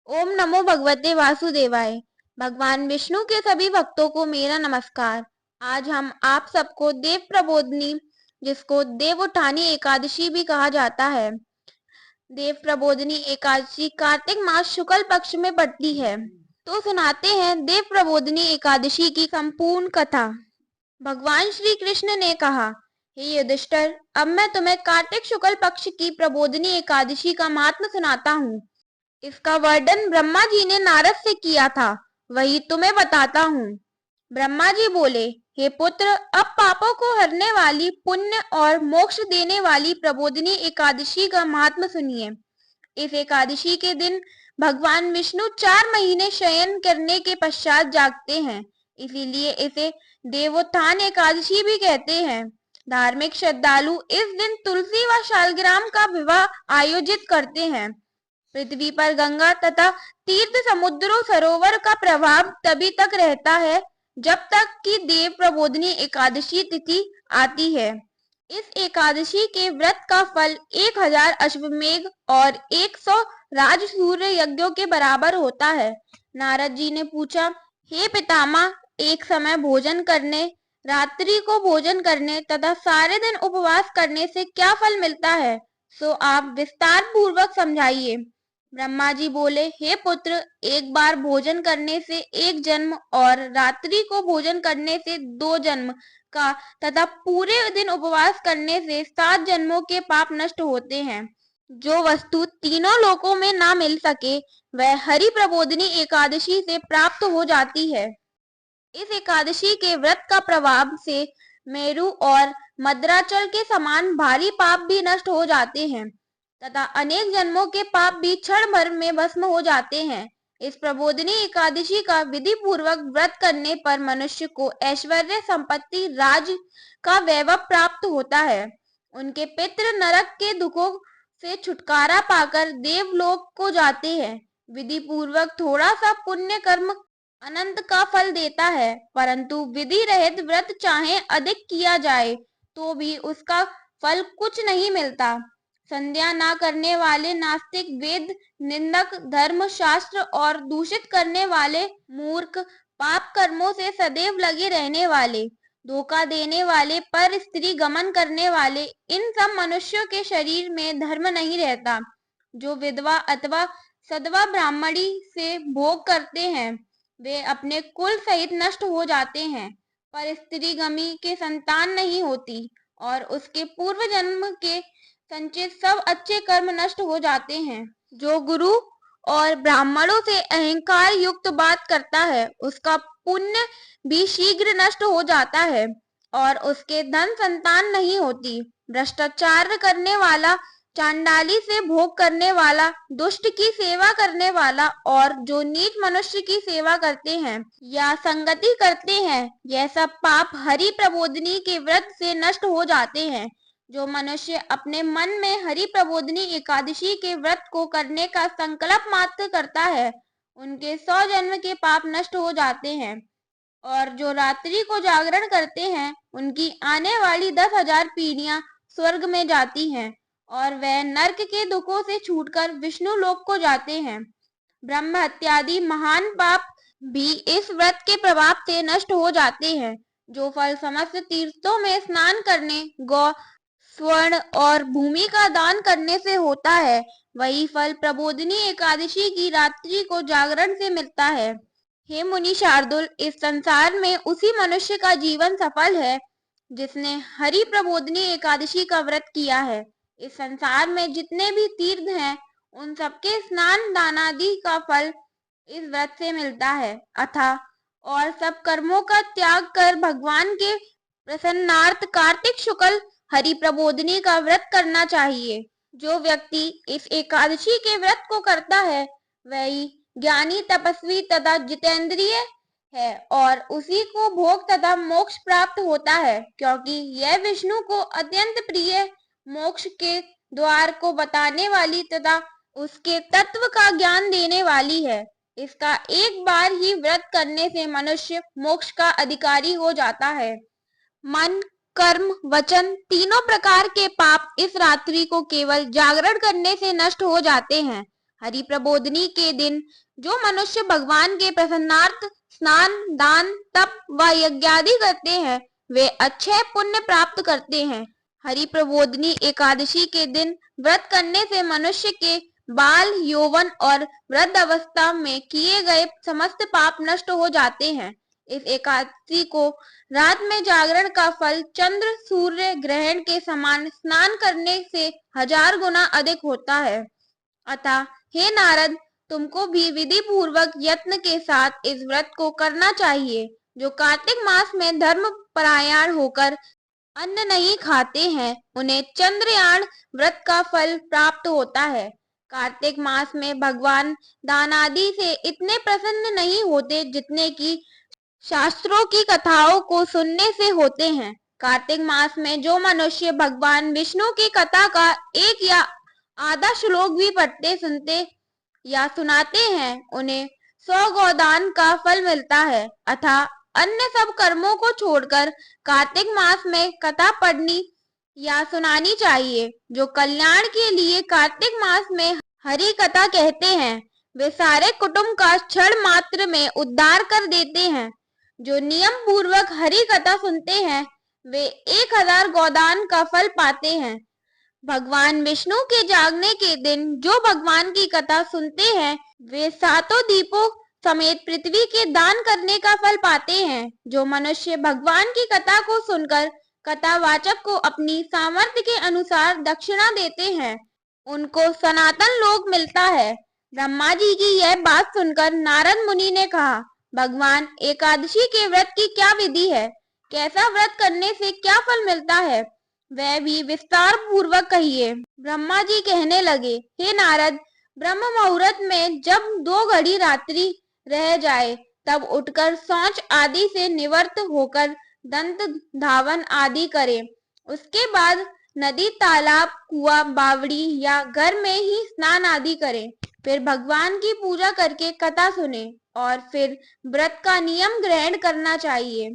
ओम नमो भगवते वासुदेवाय। भगवान विष्णु के सभी भक्तों को मेरा नमस्कार। आज हम आप सबको देव प्रबोधनी, जिसको देव उठानी एकादशी भी कहा जाता है, देव प्रबोधनी एकादशी कार्तिक मास शुक्ल पक्ष में पड़ती है। तो सुनाते हैं देव प्रबोधनी एकादशी की संपूर्ण कथा। भगवान श्री कृष्ण ने कहा, हे युधिष्ठिर, अब मैं तुम्हें कार्तिक शुक्ल पक्ष की प्रबोधनी एकादशी का महात्म्य सुनाता हूँ। इसका वर्णन ब्रह्मा जी ने नारद से किया था, वही तुम्हें बताता हूँ। ब्रह्मा जी बोले, हे पुत्र, अब पापों को हरने वाली, पुण्य और मोक्ष देने वाली प्रबोधिनी एकादशी का महात्म्य सुनिए। इस एकादशी के दिन भगवान विष्णु 4 महीने शयन करने के पश्चात जागते हैं, इसीलिए इसे देवोत्थान एकादशी भी कहते हैं। धार्मिक श्रद्धालु इस दिन तुलसी व शालग्राम का विवाह आयोजित करते हैं। पृथ्वी पर गंगा तथा तीर्थ समुद्रों सरोवर का प्रभाव तभी तक रहता है जब तक कि देव प्रबोधनी एकादशी तिथि आती है। इस एकादशी के व्रत का फल 1000 अश्वमेघ और 100 राजसूय यज्ञों के बराबर होता है। नारद जी ने पूछा, हे पितामह, एक समय भोजन करने, रात्रि को भोजन करने तथा सारे दिन उपवास करने से क्या फल मिलता है, सो आप विस्तार पूर्वक समझाइए। ब्रह्मा जी बोले, हे पुत्र, एक बार भोजन करने से 1 जन्म और रात्रि को भोजन करने से 2 जन्म का तथा पूरे दिन उपवास करने से 7 जन्मों के पाप नष्ट होते हैं। जो वस्तु तीनों लोकों में ना मिल सके, वह हरि प्रबोधनी एकादशी से प्राप्त हो जाती है। इस एकादशी के व्रत का प्रभाव से मेरु और मद्राचल के समान भारी पाप भी नष्ट हो जाते हैं तथा अनेक जन्मों के पाप भी क्षण भर में भस्म हो जाते हैं। इस प्रबोधिनी एकादशी का विधि पूर्वक व्रत करने पर मनुष्य को ऐश्वर्य, संपत्ति, राज का वैभव प्राप्त होता है। उनके पितृ नरक के दुखों से छुटकारा पाकर देवलोक को जाते हैं। विधि पूर्वक थोड़ा सा पुण्य कर्म अनंत का फल देता है, परंतु विधि रहित व्रत चाहे अधिक किया जाए तो भी उसका फल कुछ नहीं मिलता। संध्या ना करने वाले नास्तिक, वेद निंदक, धर्म शास्त्र और दूषित करने वाले मूर्ख, पाप कर्मों से सदैव लगे रहने वाले, धोखा देने वाले, पर स्त्री गमन करने वाले, इन सब मनुष्यों के शरीर में धर्म नहीं रहता। जो विधवा अथवा सदवा ब्राह्मणी से भोग करते हैं, वे अपने कुल सहित नष्ट हो जाते हैं, पर स्त्री गमी के संतान नहीं होती और उसके पूर्व जन्म के संचित सब अच्छे कर्म नष्ट हो जाते हैं। जो गुरु और ब्राह्मणों से अहंकार युक्त बात करता है, उसका पुण्य भी शीघ्र नष्ट हो जाता है और उसके धन संतान नहीं होती। भ्रष्टाचार करने वाला, चांडाली से भोग करने वाला, दुष्ट की सेवा करने वाला और जो नीच मनुष्य की सेवा करते हैं या संगति करते हैं, यह सब पाप हरि प्रबोधनी के व्रत से नष्ट हो जाते हैं। जो मनुष्य अपने मन में हरि प्रबोधनी एकादशी के व्रत को करने का संकल्प मात्र करता है, उनके 100 जन्म के पाप नष्ट हो जाते हैं। और जो रात्रि को जागरण करते हैं, उनकी आने वाली 10,000 पीढ़ियां स्वर्ग में जाती हैं और वह नरक के दुखों से छूटकर विष्णु लोक को जाते हैं। ब्रह्म हत्यादि महान पाप भी इस व्रत के प्रभाव से नष्ट हो जाते हैं। जो फल समस्त तीर्थों में स्नान करने, गौ, स्वर्ण और भूमि का दान करने से होता है, वही फल प्रबोधिनी एकादशी की रात्रि को जागरण से मिलता है। हे मुनि शार्दुल, इस संसार में उसी मनुष्य का जीवन सफल है जिसने हरि प्रबोधिनी एकादशी का व्रत किया है। इस संसार में जितने भी तीर्थ हैं, उन सबके स्नान दानादि का फल इस व्रत से मिलता है। अतः और सब कर्मों का त्याग कर भगवान के प्रसन्नार्थ कार्तिक शुक्ल हरि प्रबोधनी का व्रत करना चाहिए। जो व्यक्ति इस एकादशी के व्रत को करता है, वही ज्ञानी, तपस्वी तथा जितेंद्रिय है और उसी को भोग तथा मोक्ष प्राप्त होता है, क्योंकि यह विष्णु को अत्यंत प्रिय मोक्ष के द्वार को बताने वाली तथा उसके तत्व का ज्ञान देने वाली है। इसका एक बार ही व्रत करने से मनुष्य मोक्ष का अधिकारी हो जाता है। मन, कर्म, वचन तीनों प्रकार के पाप इस रात्रि को केवल जागरण करने से नष्ट हो जाते हैं। हरि प्रबोधनी के दिन जो मनुष्य भगवान के प्रसन्नार्थ स्नान, दान, तप व यज्ञादि करते हैं वे अच्छे पुण्य प्राप्त करते हैं। हरि प्रबोधनी एकादशी के दिन व्रत करने से मनुष्य के बाल, यौवन और वृद्ध अवस्था में किए गए समस्त पाप नष्ट हो जाते हैं। इस एकादशी को रात में जागरण का फल चंद्र सूर्य ग्रहण के समान स्नान करने से 1000 गुना अधिक होता है। अतः हे नारद, तुमको भी विधि पूर्वक यत्न के साथ इस व्रत को करना चाहिए। जो कार्तिक मास में धर्म परायण होकर अन्न नहीं खाते हैं उन्हें चंद्रयान व्रत का फल प्राप्त होता है। कार्तिक मास में भगवान दान आदि से इतने प्रसन्न नहीं होते जितने की शास्त्रों की कथाओं को सुनने से होते हैं। कार्तिक मास में जो मनुष्य भगवान विष्णु की कथा का एक या आधा श्लोक भी पढ़ते, सुनते या सुनाते हैं उन्हें 100 गोदान का फल मिलता है। अतः अन्य सब कर्मों को छोड़कर कार्तिक मास में कथा पढ़नी या सुनानी चाहिए। जो कल्याण के लिए कार्तिक मास में हरि कथा कहते हैं वे सारे कुटुंब का क्षण मात्र में उद्धार कर देते हैं। जो नियम पूर्वक हरि कथा सुनते हैं वे 1000 गोदान का फल पाते हैं। भगवान विष्णु के जागने के दिन जो भगवान की कथा सुनते हैं वे 7 दीपों समेत पृथ्वी के दान करने का फल पाते हैं। जो मनुष्य भगवान की कथा को सुनकर कथावाचक को अपनी सामर्थ्य के अनुसार दक्षिणा देते हैं उनको सनातन लोक मिलता है। ब्रह्मा जी की यह बात सुनकर नारद मुनि ने कहा, भगवान, एकादशी के व्रत की क्या विधि है? कैसा व्रत करने से क्या फल मिलता है? वह भी विस्तार पूर्वक कहिए। ब्रह्मा जी कहने लगे, हे नारद, ब्रह्म मुहूर्त में जब 2 घड़ी रात्रि रह जाए तब उठकर शौच आदि से निवृत्त होकर दंत धावन आदि करें। उसके बाद नदी, तालाब, कुआं, बावड़ी या घर में ही स्नान आदि करें। फिर भगवान की पूजा करके कथा सुने और फिर व्रत का नियम ग्रहण करना चाहिए।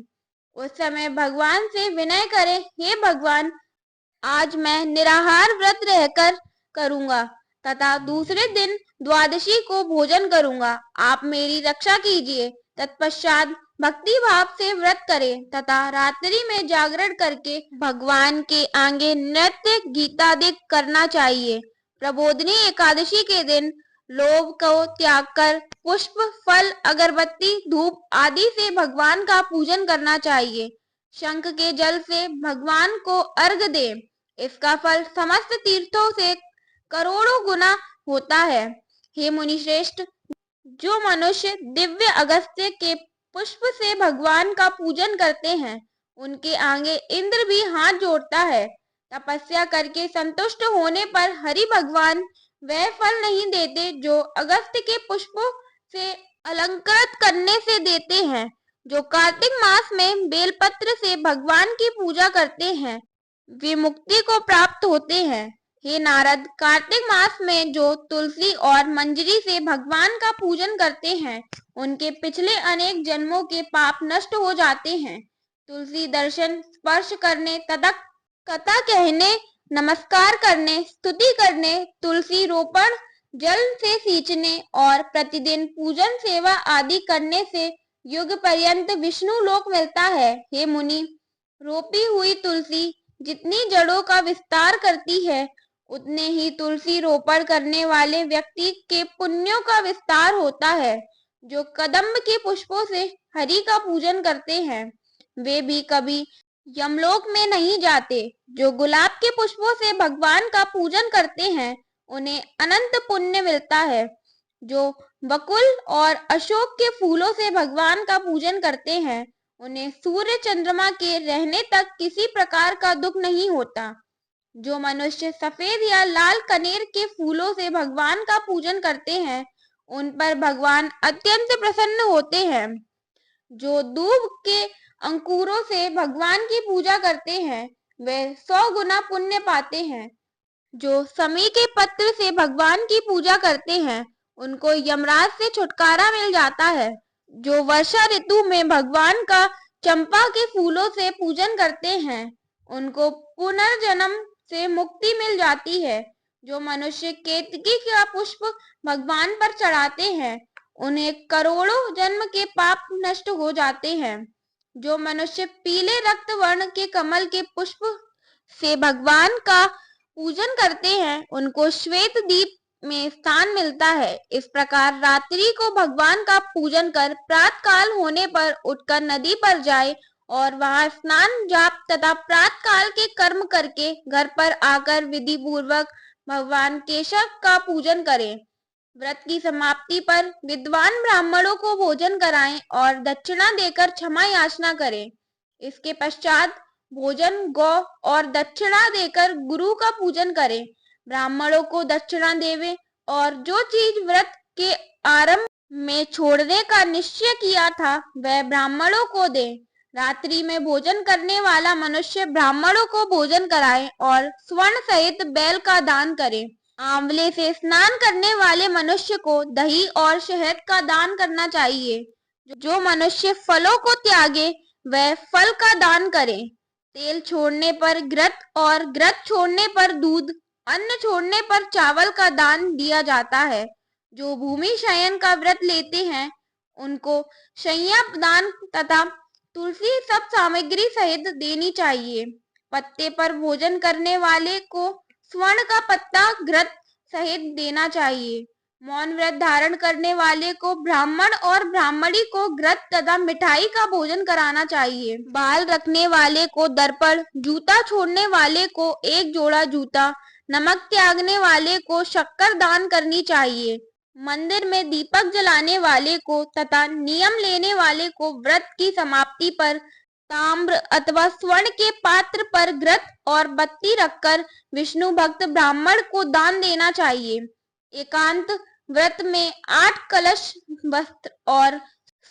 उस समय भगवान से विनय करें, हे भगवान, आज मैं निराहार व्रत रहकर करूंगा तथा दूसरे दिन द्वादशी को भोजन करूंगा। आप मेरी रक्षा कीजिए। तत्पश्चात भक्ति भाव से व्रत करें तथा रात्रि में जागरण करके भगवान के आगे नृत्य गीतादि करना चाहिए। प्रबोधनी एकादशी के दिन लोभ को त्याग कर पुष्प, फल, अगरबत्ती, धूप आदि से भगवान का पूजन करना चाहिए। शंख के जल से भगवान को अर्घ दें। इसका फल समस्त तीर्थों से करोड़ों गुना होता है। हे मुनिश्रेष्ठ, जो मनुष्य दिव्य अगस्त्य के पुष्प से भगवान का पूजन करते हैं उनके आगे इंद्र भी हाथ जोड़ता है। तपस्या करके संतुष्ट होने पर हरि भगवान वह फल नहीं देते जो अगस्त्य के पुष्पों से अलंकृत करने से देते हैं। जो कार्तिक मास में बेलपत्र से भगवान की पूजा करते हैं वे मुक्ति को प्राप्त होते हैं। हे नारद, कार्तिक मास में जो तुलसी और मंजरी से भगवान का पूजन करते हैं उनके पिछले अनेक जन्मों के पाप नष्ट हो जाते हैं। तुलसी दर्शन, स्पर्श करने तथा कथा कहने, नमस्कार करने, स्तुति करने, तुलसी रोपण, जल से सींचने और प्रतिदिन पूजन सेवा आदि करने से युग पर्यंत विष्णु लोक मिलता है। हे मुनि, रोपी हुई तुलसी जितनी जड़ों का विस्तार करती है उतने ही तुलसी रोपण करने वाले व्यक्ति के पुण्यों का विस्तार होता है। जो कदम्ब के पुष्पों से हरि का पूजन करते हैं वे भी कभी यमलोक में नहीं जाते। जो गुलाब के पुष्पों से भगवान का पूजन करते हैं उन्हें अनंत पुण्य मिलता है। जो बकुल और अशोक के फूलों से भगवान का पूजन करते हैं उन्हें सूर्य चंद्रमा के रहने तक किसी प्रकार का दुख नहीं होता। जो मनुष्य सफेद या लाल कनेर के फूलों से भगवान का पूजन करते हैं उन पर भगवान अत्यंत प्रसन्न होते हैं। जो दूब के अंकुरों से भगवान की पूजा करते हैं वे 100 गुना पुण्य पाते हैं। जो समी के पत्र से भगवान की पूजा करते हैं उनको यमराज से छुटकारा मिल जाता है। जो वर्षा ऋतु में भगवान का चंपा के फूलों से पूजन करते हैं उनको पुनर्जन्म से मुक्ति मिल जाती है। जो मनुष्य केतकी का पुष्प भगवान पर चढ़ाते हैं उन्हें करोड़ों जन्म के पाप नष्ट हो जाते हैं। जो मनुष्य पीले रक्त वर्ण के कमल के पुष्प से भगवान का पूजन करते हैं उनको श्वेत दीप में स्थान मिलता है। इस प्रकार रात्रि को भगवान का पूजन कर प्रातः काल होने पर उठकर नदी पर जाए और वहां स्नान जाप तथा प्रातः काल के कर्म करके घर पर आकर विधि पूर्वक भगवान केशव का पूजन करें। व्रत की समाप्ति पर विद्वान ब्राह्मणों को भोजन कराएं और दक्षिणा देकर क्षमा याचना करें। इसके पश्चात भोजन गौ और दक्षिणा देकर गुरु का पूजन करें। ब्राह्मणों को दक्षिणा देवे और जो चीज व्रत के आरंभ में छोड़ने का निश्चय किया था वह ब्राह्मणों को दे। रात्रि में भोजन करने वाला मनुष्य ब्राह्मणों को भोजन कराए और स्वर्ण सहित बैल का दान करे। आंवले से स्नान करने वाले मनुष्य को दही और शहद का दान करना चाहिए। जो मनुष्य फलों को त्यागे वह फल का दान करे। तेल छोड़ने पर घृत और घृत छोड़ने पर दूध, अन्न छोड़ने पर चावल का दान दिया जाता है। जो भूमि शयन का व्रत लेते हैं उनको शय्या दान तथा तुलसी सब सामग्री सहित देनी चाहिए। पत्ते पर भोजन करने वाले को स्वर्ण का पत्ता घृत सहित देना चाहिए। मौन व्रत धारण करने वाले को ब्राह्मण और ब्राह्मणी को घृत तथा मिठाई का भोजन कराना चाहिए। बाल रखने वाले को दर्पण, जूता छोड़ने वाले को एक जोड़ा जूता, नमक त्यागने वाले को शक्कर दान करनी चाहिए। मंदिर में दीपक जलाने वाले को तथा नियम लेने वाले को व्रत की समाप्ति पर ताम्र अथवा स्वर्ण के पात्र पर घृत और बत्ती रखकर विष्णु भक्त ब्राह्मण को दान देना चाहिए। एकांत व्रत में 8 कलश वस्त्र और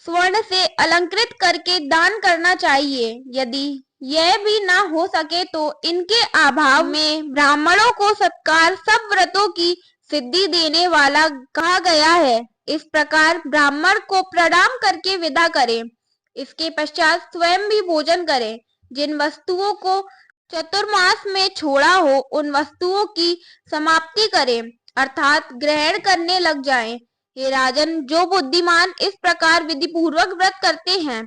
स्वर्ण से अलंकृत करके दान करना चाहिए। यदि यह भी ना हो सके तो इनके अभाव में ब्राह्मणों को सत्कार सब व्रतों की सिद्धि देने वाला कहा गया है। इस प्रकार ब्राह्मण को प्रणाम करके विदा करें। इसके पश्चात स्वयं भी भोजन करें। जिन वस्तुओं को चतुर्मास में छोड़ा हो उन वस्तुओं की समाप्ति करें अर्थात ग्रहण करने लग जाएं। हे राजन, जो बुद्धिमान इस प्रकार विधि पूर्वक व्रत करते हैं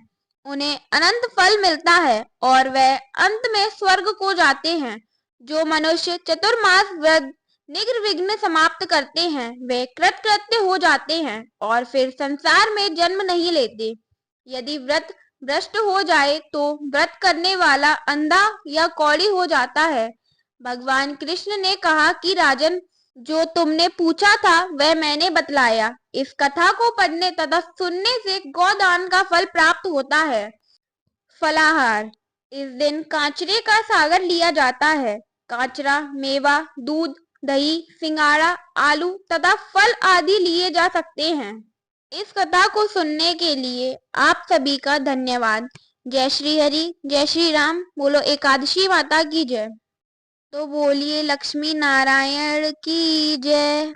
उन्हें अनंत फल मिलता है और वह अंत में स्वर्ग को जाते हैं। जो मनुष्य चतुर्मास व्रत निर्विघ्न समाप्त करते हैं वे कृतकृत्य हो जाते हैं और फिर संसार में जन्म नहीं लेते। यदि व्रत भ्रष्ट हो जाए तो व्रत करने वाला अंधा या कौड़ी हो जाता है। भगवान कृष्ण ने कहा कि राजन, जो तुमने पूछा था वह मैंने बतलाया। इस कथा को पढ़ने तथा सुनने से गौदान का फल प्राप्त होता है। फलाहार। इस दिन कांचरे का सागर लिया जाता है। कांचरा, मेवा, दूध, दही, सिंगाड़ा, आलू तथा फल आदि लिए जा सकते हैं। इस कथा को सुनने के लिए आप सभी का धन्यवाद। जय श्री हरि, जय श्री राम। बोलो एकादशी माता की जय। तो बोलिए लक्ष्मी नारायण की जय।